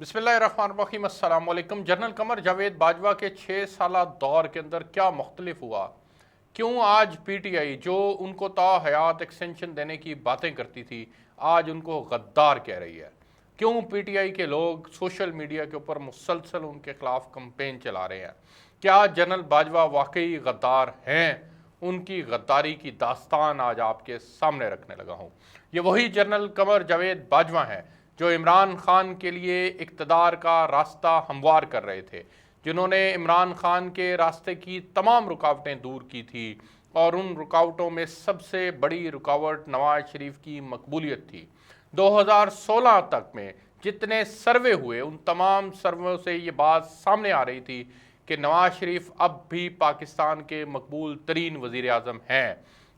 بسم اللہ الرحمن الرحیم، السلام علیکم۔ جنرل قمر جاوید باجوہ کے 6 سالہ دور کے اندر کیا مختلف ہوا؟ کیوں آج پی ٹی آئی جو ان کو تا حیات ایکسٹینشن دینے کی باتیں کرتی تھی آج ان کو غدار کہہ رہی ہے؟ کیوں پی ٹی آئی کے لوگ سوشل میڈیا کے اوپر مسلسل ان کے خلاف کمپین چلا رہے ہیں؟ کیا جنرل باجوہ واقعی غدار ہیں؟ ان کی غداری کی داستان آج آپ کے سامنے رکھنے لگا ہوں۔ یہ وہی جنرل قمر جاوید باجوہ ہیں جو عمران خان کے لیے اقتدار کا راستہ ہموار کر رہے تھے، جنہوں نے عمران خان کے راستے کی تمام رکاوٹیں دور کی تھی، اور ان رکاوٹوں میں سب سے بڑی رکاوٹ نواز شریف کی مقبولیت تھی۔ 2016 تک میں جتنے سروے ہوئے ان تمام سرووں سے یہ بات سامنے آ رہی تھی کہ نواز شریف اب بھی پاکستان کے مقبول ترین وزیر اعظم ہیں،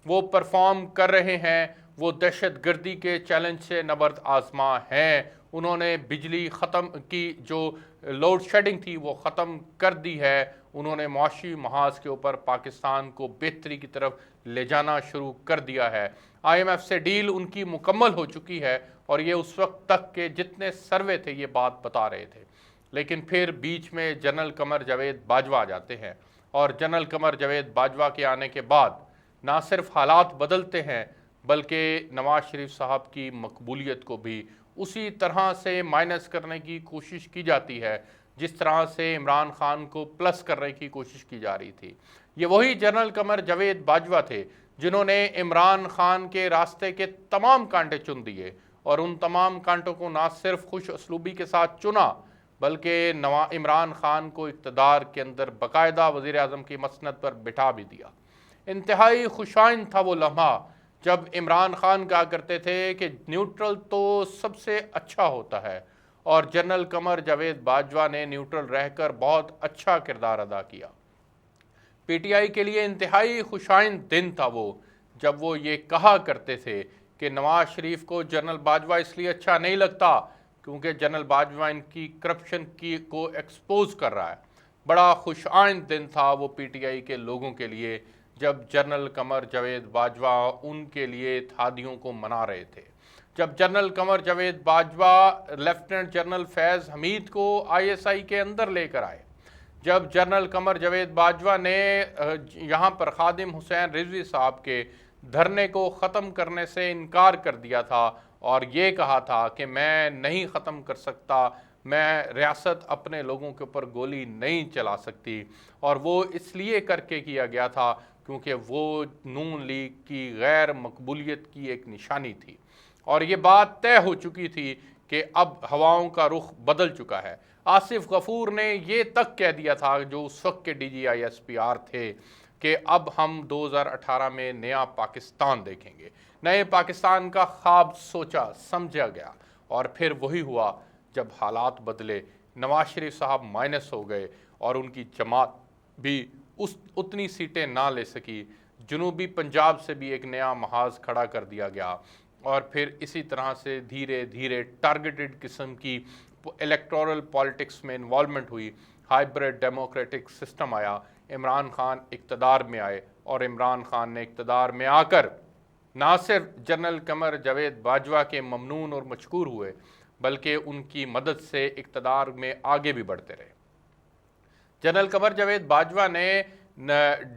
وہ پرفارم کر رہے ہیں، وہ دہشت گردی کے چیلنج سے نبرد آزما ہیں، انہوں نے بجلی ختم کی، جو لوڈ شیڈنگ تھی وہ ختم کر دی ہے، انہوں نے معاشی محاذ کے اوپر پاکستان کو بہتری کی طرف لے جانا شروع کر دیا ہے۔ آئی ایم ایف سے ڈیل ان کی مکمل ہو چکی ہے، اور یہ اس وقت تک کے جتنے سروے تھے یہ بات بتا رہے تھے۔ لیکن پھر بیچ میں جنرل قمر جاوید باجوہ آ جاتے ہیں، اور جنرل قمر جاوید باجوہ کے آنے کے بعد نہ صرف حالات بدلتے ہیں بلکہ نواز شریف صاحب کی مقبولیت کو بھی اسی طرح سے مائنس کرنے کی کوشش کی جاتی ہے جس طرح سے عمران خان کو پلس کرنے کی کوشش کی جا رہی تھی۔ یہ وہی جنرل قمر جاوید باجوہ تھے جنہوں نے عمران خان کے راستے کے تمام کانٹے چن دیے، اور ان تمام کانٹوں کو نہ صرف خوش اسلوبی کے ساتھ چنا بلکہ عمران خان کو اقتدار کے اندر باقاعدہ وزیر اعظم کی مسند پر بٹھا بھی دیا۔ انتہائی خوشائن تھا وہ لمحہ جب عمران خان کہا کرتے تھے کہ نیوٹرل تو سب سے اچھا ہوتا ہے، اور جنرل قمر جاوید باجوہ نے نیوٹرل رہ کر بہت اچھا کردار ادا کیا۔ پی ٹی آئی کے لیے انتہائی خوشائن دن تھا وہ جب وہ یہ کہا کرتے تھے کہ نواز شریف کو جنرل باجوہ اس لیے اچھا نہیں لگتا کیونکہ جنرل باجوہ ان کی کرپشن کو ایکسپوز کر رہا ہے۔ بڑا خوشائن دن تھا وہ پی ٹی آئی کے لوگوں کے لیے جب جنرل قمر جاوید باجوہ ان کے لیے اتحادیوں کو منا رہے تھے، جب general Qamar Javed Bajwa lieutenant general Faiz Hameed کو آئی ایس آئی کے اندر لے کر آئے، جب جنرل قمر جاوید باجوہ نے یہاں پر خادم حسین رضوی صاحب کے دھرنے کو ختم کرنے سے انکار کر دیا تھا اور یہ کہا تھا کہ میں نہیں ختم کر سکتا، میں ریاست اپنے لوگوں کے اوپر گولی نہیں چلا سکتی، اور وہ اس لیے کر کے کیا گیا تھا کیونکہ وہ نون لیگ کی غیر مقبولیت کی ایک نشانی تھی، اور یہ بات طے ہو چکی تھی کہ اب ہواؤں کا رخ بدل چکا ہے۔ آصف غفور نے یہ تک کہہ دیا تھا جو اس وقت کے D G I S P R تھے کہ اب ہم 2018 میں نیا پاکستان دیکھیں گے، نئے پاکستان کا خواب سوچا سمجھا گیا، اور پھر وہی ہوا جب حالات بدلے، نواز شریف صاحب مائنس ہو گئے اور ان کی جماعت بھی اتنی سیٹیں نہ لے سکی، جنوبی پنجاب سے بھی ایک نیا محاذ کھڑا کر دیا گیا، اور پھر اسی طرح سے دھیرے دھیرے ٹارگیٹڈ قسم کی الیکٹورل پالیٹکس میں انوالومنٹ ہوئی، ہائبرڈ ڈیموکریٹک سسٹم آیا، عمران خان اقتدار میں آئے، اور عمران خان نے اقتدار میں آ کر نہ صرف جنرل قمر جاوید باجوہ کے ممنون اور مشکور ہوئے بلکہ ان کی مدد سے اقتدار میں آگے بھی بڑھتے رہے۔ جنرل قمر جاوید باجوہ نے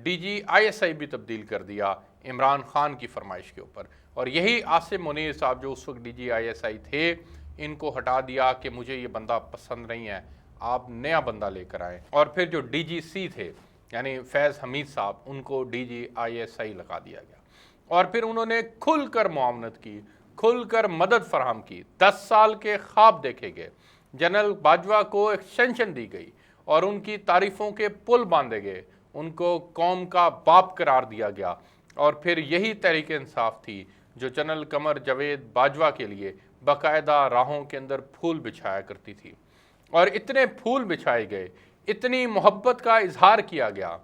ڈی جی آئی ایس آئی بھی تبدیل کر دیا عمران خان کی فرمائش کے اوپر، اور یہی عاصم منیر صاحب جو اس وقت ڈی جی آئی ایس آئی تھے ان کو ہٹا دیا کہ مجھے یہ بندہ پسند نہیں ہے، آپ نیا بندہ لے کر آئیں، اور پھر جو ڈی جی سی تھے یعنی فیض حمید صاحب ان کو ڈی جی آئی ایس آئی لگا دیا گیا، اور پھر انہوں نے کھل کر معاونت کی، کھل کر مدد فراہم کی، 10 سال کے خواب دیکھے گئے، جنرل باجوہ کو ایکسٹینشن دی گئی اور ان کی تعریفوں کے پل باندھے گئے، ان کو قوم کا باپ قرار دیا گیا، اور پھر یہی تحریک انصاف تھی جو جنرل قمر جاوید باجوہ کے لیے باقاعدہ راہوں کے اندر پھول بچھایا کرتی تھی، اور اتنے پھول بچھائے گئے، اتنی محبت کا اظہار کیا گیا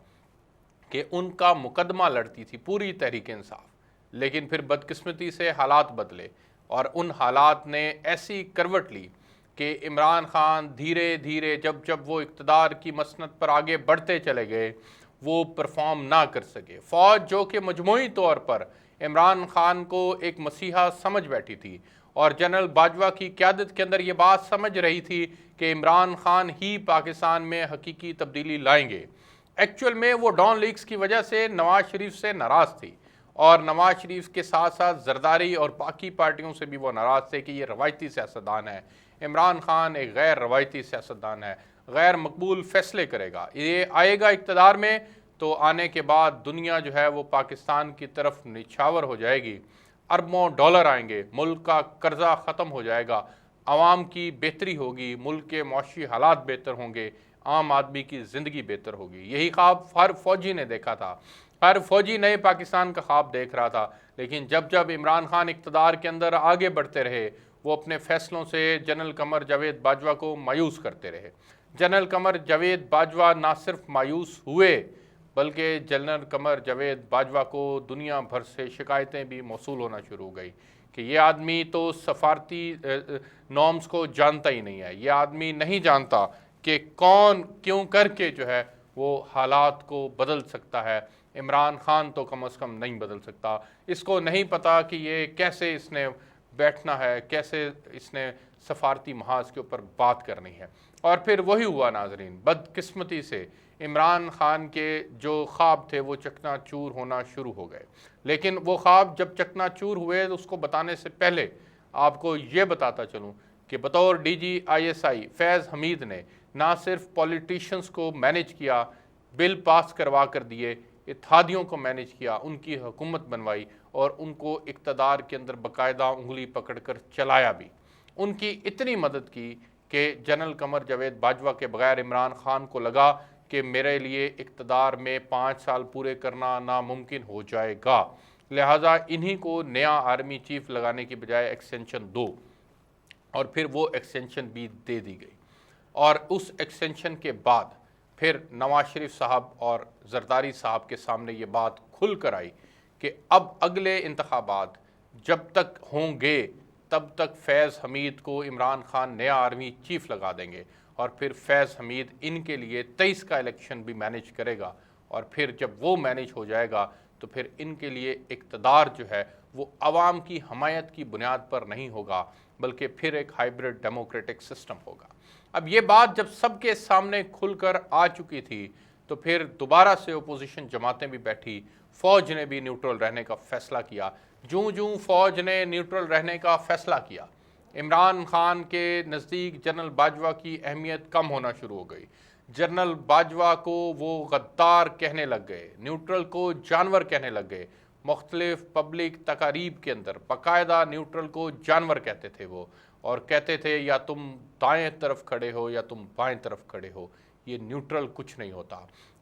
کہ ان کا مقدمہ لڑتی تھی پوری تحریک انصاف، لیکن پھر بدقسمتی سے حالات بدلے، اور ان حالات نے ایسی کروٹ لی کہ عمران خان دھیرے دھیرے جب وہ اقتدار کی مسند پر آگے بڑھتے چلے گئے وہ پرفارم نہ کر سکے۔ فوج جو کہ مجموعی طور پر عمران خان کو ایک مسیحا سمجھ بیٹھی تھی، اور جنرل باجوہ کی قیادت کے اندر یہ بات سمجھ رہی تھی کہ عمران خان ہی پاکستان میں حقیقی تبدیلی لائیں گے۔ ایکچول میں وہ ڈان لیکس کی وجہ سے نواز شریف سے ناراض تھی، اور نواز شریف کے ساتھ ساتھ زرداری اور باقی پارٹیوں سے بھی وہ ناراض تھے کہ یہ روایتی سیاستدان ہے۔ عمران خان ایک غیر روایتی سیاستدان ہے، غیر مقبول فیصلے کرے گا، یہ آئے گا اقتدار میں تو آنے کے بعد دنیا جو ہے وہ پاکستان کی طرف نچھاور ہو جائے گی، اربوں ڈالر آئیں گے، ملک کا قرضہ ختم ہو جائے گا، عوام کی بہتری ہوگی، ملک کے معاشی حالات بہتر ہوں گے، عام آدمی کی زندگی بہتر ہوگی۔ یہی خواب ہر فوجی نے دیکھا تھا، ہر فوجی نئے پاکستان کا خواب دیکھ رہا تھا، لیکن جب جب عمران خان اقتدار کے اندر آگے بڑھتے رہے، وہ اپنے فیصلوں سے جنرل قمر جاوید باجوہ کو مایوس کرتے رہے۔ جنرل قمر جاوید باجوہ نہ صرف مایوس ہوئے بلکہ جنرل قمر جاوید باجوہ کو دنیا بھر سے شکایتیں بھی موصول ہونا شروع ہو گئی کہ یہ آدمی تو سفارتی نارمز کو جانتا ہی نہیں ہے، یہ آدمی نہیں جانتا کہ کون کیوں کر کے جو ہے وہ حالات کو بدل سکتا ہے، عمران خان تو کم از کم نہیں بدل سکتا، اس کو نہیں پتا کہ یہ کیسے اس نے بیٹھنا ہے، کیسے اس نے سفارتی محاذ کے اوپر بات کرنی ہے۔ اور پھر وہی ہوا ناظرین، بدقسمتی سے عمران خان کے جو خواب تھے وہ چکنا چور ہونا شروع ہو گئے، لیکن وہ خواب جب چکنا چور ہوئے تو اس کو بتانے سے پہلے آپ کو یہ بتاتا چلوں کہ بطور ڈی جی آئی ایس آئی فیض حمید نے نہ صرف پولیٹیشنز کو مینیج کیا، بل پاس کروا کر دیے، اتحادیوں کو مینیج کیا، ان کی حکومت بنوائی اور ان کو اقتدار کے اندر باقاعدہ انگلی پکڑ کر چلایا بھی، ان کی اتنی مدد کی کہ جنرل قمر جاوید باجوہ کے بغیر عمران خان کو لگا کہ میرے لیے اقتدار میں 5 سال پورے کرنا ناممکن ہو جائے گا، لہٰذا انہی کو نیا آرمی چیف لگانے کی بجائے ایکسٹینشن دو، اور پھر وہ ایکسٹینشن بھی دے دی گئی۔ اور اس ایکسٹینشن کے بعد پھر نواز شریف صاحب اور زرداری صاحب کے سامنے یہ بات کھل کر آئی کہ اب اگلے انتخابات جب تک ہوں گے تب تک فیض حمید کو عمران خان نیا آرمی چیف لگا دیں گے، اور پھر فیض حمید ان کے لیے 23 کا الیکشن بھی مینیج کرے گا، اور پھر جب وہ مینیج ہو جائے گا تو پھر ان کے لیے اقتدار جو ہے وہ عوام کی حمایت کی بنیاد پر نہیں ہوگا بلکہ پھر ایک ہائیبرڈ ڈیموکریٹک سسٹم ہوگا۔ اب یہ بات جب سب کے سامنے کھل کر آ چکی تھی تو پھر دوبارہ سے اپوزیشن جماعتیں بھی بیٹھی، فوج نے بھی نیوٹرل رہنے کا فیصلہ کیا۔ جوں فوج نے نیوٹرل رہنے کا فیصلہ کیا، عمران خان کے نزدیک جنرل باجوہ کی اہمیت کم ہونا شروع ہو گئی، جنرل باجوہ کو وہ غدار کہنے لگ گئے، نیوٹرل کو جانور کہنے لگ گئے، مختلف پبلک تقاریب کے اندر باقاعدہ نیوٹرل کو جانور کہتے تھے وہ، اور کہتے تھے یا تم دائیں طرف کھڑے ہو یا تم بائیں طرف کھڑے ہو، یہ نیوٹرل کچھ نہیں ہوتا۔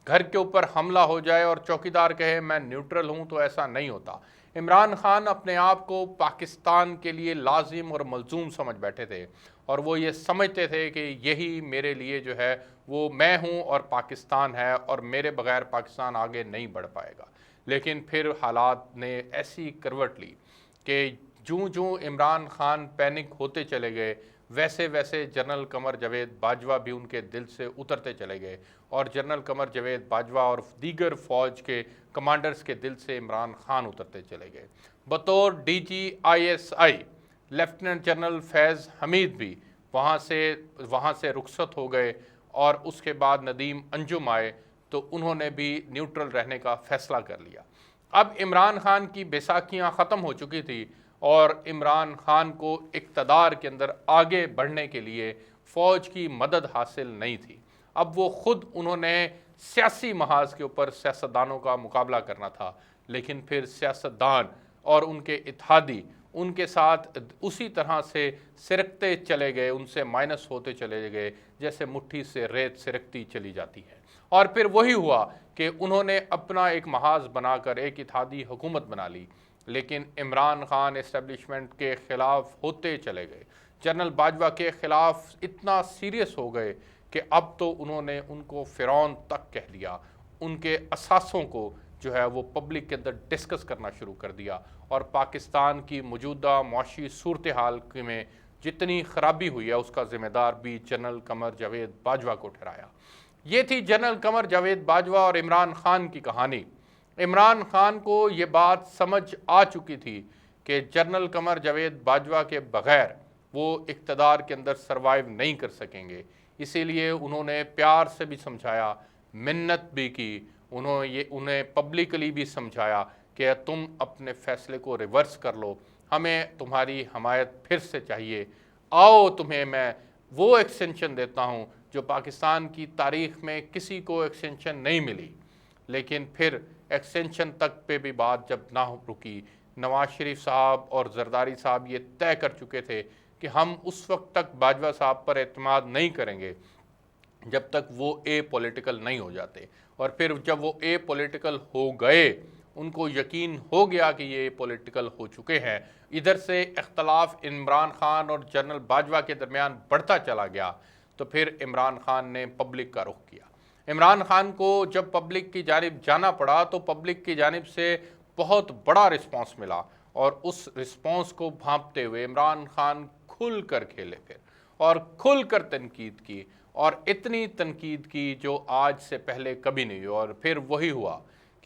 گھر کے اوپر حملہ ہو جائے اور چوکیدار کہے میں نیوٹرل ہوں تو ایسا نہیں ہوتا۔ عمران خان اپنے آپ کو پاکستان کے لیے لازم اور ملزوم سمجھ بیٹھے تھے، اور وہ یہ سمجھتے تھے کہ یہی میرے لیے جو ہے وہ میں ہوں اور پاکستان ہے، اور میرے بغیر پاکستان آگے نہیں بڑھ پائے گا۔ لیکن پھر حالات نے ایسی کروٹ لی کہ جوں عمران خان پینک ہوتے چلے گئے ویسے ویسے جنرل قمر جاوید باجوہ بھی ان کے دل سے اترتے چلے گئے، اور جنرل قمر جاوید باجوہ اور دیگر فوج کے کمانڈرز کے دل سے عمران خان اترتے چلے گئے۔ بطور D G I S I lieutenant general Faiz Hameed بھی وہاں سے رخصت ہو گئے، اور اس کے بعد ندیم انجم آئے تو انہوں نے بھی نیوٹرل رہنے کا فیصلہ کر لیا۔ اب عمران خان کی بیساکھیاں ختم ہو چکی تھی، اور عمران خان کو اقتدار کے اندر آگے بڑھنے کے لیے فوج کی مدد حاصل نہیں تھی۔ اب وہ خود انہوں نے سیاسی محاذ کے اوپر سیاستدانوں کا مقابلہ کرنا تھا، لیکن پھر سیاستدان اور ان کے اتحادی ان کے ساتھ اسی طرح سے سرکتے چلے گئے، ان سے مائنس ہوتے چلے گئے جیسے مٹھی سے ریت سرکتی چلی جاتی ہے۔ اور پھر وہی ہوا کہ انہوں نے اپنا ایک محاذ بنا کر ایک اتحادی حکومت بنا لی، لیکن عمران خان اسٹیبلشمنٹ کے خلاف ہوتے چلے گئے، جنرل باجوہ کے خلاف اتنا سیریس ہو گئے کہ اب تو انہوں نے ان کو فرعون تک کہہ دیا، ان کے اثاثوں کو جو ہے وہ پبلک کے اندر ڈسکس کرنا شروع کر دیا، اور پاکستان کی موجودہ معاشی صورتحال میں جتنی خرابی ہوئی ہے اس کا ذمہ دار بھی جنرل قمر جاوید باجوہ کو ٹھہرایا۔ یہ تھی جنرل قمر جاوید باجوہ اور عمران خان کی کہانی۔ عمران خان کو یہ بات سمجھ آ چکی تھی کہ جنرل قمر جاوید باجوہ کے بغیر وہ اقتدار کے اندر سروائیو نہیں کر سکیں گے، اسی لیے انہوں نے پیار سے بھی سمجھایا، منت بھی کی، انہیں پبلکلی بھی سمجھایا کہ تم اپنے فیصلے کو ریورس کر لو، ہمیں تمہاری حمایت پھر سے چاہیے، آؤ تمہیں میں وہ ایکسٹینشن دیتا ہوں جو پاکستان کی تاریخ میں کسی کو ایکسٹینشن نہیں ملی۔ لیکن پھر ایکسٹینشن تک پہ بھی بات جب نہ رکی، نواز شریف صاحب اور زرداری صاحب یہ طے کر چکے تھے کہ ہم اس وقت تک باجوہ صاحب پر اعتماد نہیں کریں گے جب تک وہ اے پولیٹیکل نہیں ہو جاتے، اور پھر جب وہ اے پولیٹیکل ہو گئے، ان کو یقین ہو گیا کہ یہ پولیٹیکل ہو چکے ہیں، ادھر سے اختلاف عمران خان اور جنرل باجوہ کے درمیان بڑھتا چلا گیا، تو پھر عمران خان نے پبلک کا رخ کیا۔ عمران خان کو جب پبلک کی جانب جانا پڑا تو پبلک کی جانب سے بہت بڑا رسپانس ملا، اور اس رسپانس کو بھانپتے ہوئے عمران خان کھل کر کھیلے پھر، اور کھل کر تنقید کی، اور اتنی تنقید کی جو آج سے پہلے کبھی نہیں ہوئی، اور پھر وہی ہوا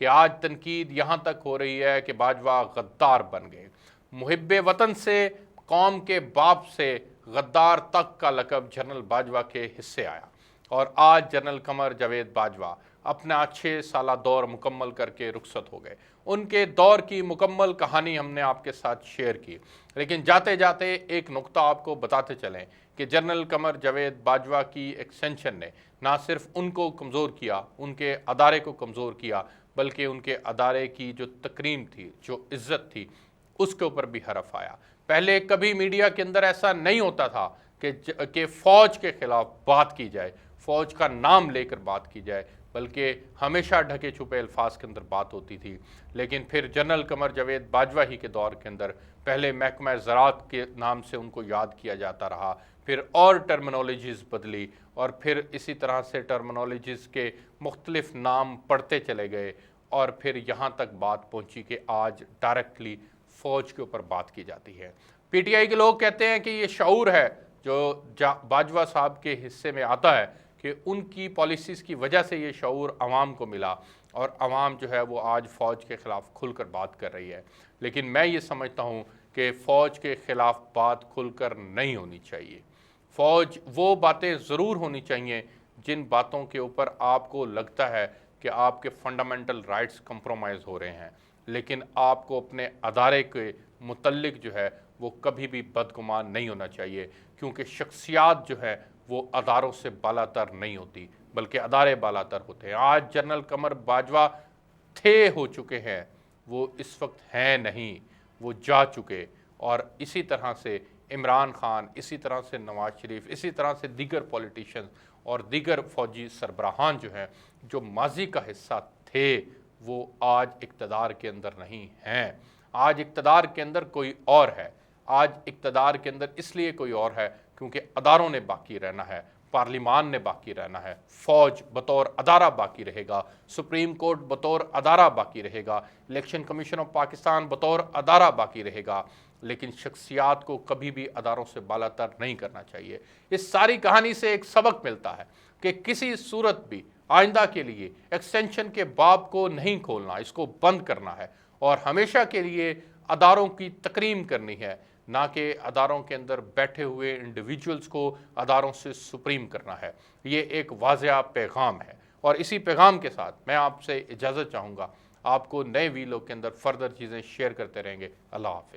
کہ آج تنقید یہاں تک ہو رہی ہے کہ باجوہ غدار بن گئے۔ محب وطن سے، قوم کے باپ سے غدار تک کا لقب جنرل باجوہ کے حصے آیا، اور آج جنرل قمر جاوید باجوہ اپنا 6 سالہ دور مکمل کر کے رخصت ہو گئے۔ ان کے دور کی مکمل کہانی ہم نے آپ کے ساتھ شیئر کی، لیکن جاتے جاتے ایک نقطہ آپ کو بتاتے چلیں کہ جنرل قمر جاوید باجوہ کی ایکسٹینشن نے نہ صرف ان کو کمزور کیا، ان کے ادارے کو کمزور کیا، بلکہ ان کے ادارے کی جو تکریم تھی، جو عزت تھی، اس کے اوپر بھی حرف آیا۔ پہلے کبھی میڈیا کے اندر ایسا نہیں ہوتا تھا کہ فوج کے خلاف بات کی جائے، فوج کا نام لے کر بات کی جائے، بلکہ ہمیشہ ڈھکے چھپے الفاظ کے اندر بات ہوتی تھی۔ لیکن پھر جنرل قمر جاوید باجوہ ہی کے دور کے اندر پہلے محکمہ زراعت کے نام سے ان کو یاد کیا جاتا رہا، پھر اور ٹرمنالوجیز بدلی، اور پھر اسی طرح سے ٹرمنالوجیز کے مختلف نام پڑھتے چلے گئے، اور پھر یہاں تک بات پہنچی کہ آج ڈائریکٹلی فوج کے اوپر بات کی جاتی ہے۔ پی ٹی آئی کے لوگ کہتے ہیں کہ یہ شعور ہے جو باجوہ صاحب کے حصے میں آتا ہے، کہ ان کی پالیسیز کی وجہ سے یہ شعور عوام کو ملا، اور عوام جو ہے وہ آج فوج کے خلاف کھل کر بات کر رہی ہے۔ لیکن میں یہ سمجھتا ہوں کہ فوج کے خلاف بات کھل کر نہیں ہونی چاہیے۔ فوج وہ باتیں ضرور ہونی چاہیے جن باتوں کے اوپر آپ کو لگتا ہے کہ آپ کے فنڈامنٹل رائٹس کمپرومائز ہو رہے ہیں، لیکن آپ کو اپنے ادارے کے متعلق جو ہے وہ کبھی بھی بدگمان نہیں ہونا چاہیے، کیونکہ شخصیات جو ہے وہ اداروں سے بالاتر نہیں ہوتی، بلکہ ادارے بالاتر ہوتے ہیں۔ آج جنرل قمر باجوہ تھے ہو چکے ہیں، وہ اس وقت ہیں نہیں، وہ جا چکے، اور اسی طرح سے عمران خان، اسی طرح سے نواز شریف، اسی طرح سے دیگر پولیٹیشن اور دیگر فوجی سربراہان جو ہیں، جو ماضی کا حصہ تھے، وہ آج اقتدار کے اندر نہیں ہیں۔ آج اقتدار کے اندر کوئی اور ہے، آج اقتدار کے اندر اس لیے کوئی اور ہے کیونکہ اداروں نے باقی رہنا ہے، پارلیمان نے باقی رہنا ہے، فوج بطور ادارہ باقی رہے گا، سپریم کورٹ بطور ادارہ باقی رہے گا، الیکشن کمیشن آف پاکستان بطور ادارہ باقی رہے گا، لیکن شخصیات کو کبھی بھی اداروں سے بالاتر نہیں کرنا چاہیے۔ اس ساری کہانی سے ایک سبق ملتا ہے کہ کسی صورت بھی آئندہ کے لیے ایکسٹینشن کے باب کو نہیں کھولنا، اس کو بند کرنا ہے، اور ہمیشہ کے لیے اداروں کی تکریم کرنی ہے، نہ کہ اداروں کے اندر بیٹھے ہوئے انڈیویجولز کو اداروں سے سپریم کرنا ہے۔ یہ ایک واضح پیغام ہے، اور اسی پیغام کے ساتھ میں آپ سے اجازت چاہوں گا۔ آپ کو نئے ویلوگ کے اندر فردر چیزیں شیئر کرتے رہیں گے۔ اللہ حافظ۔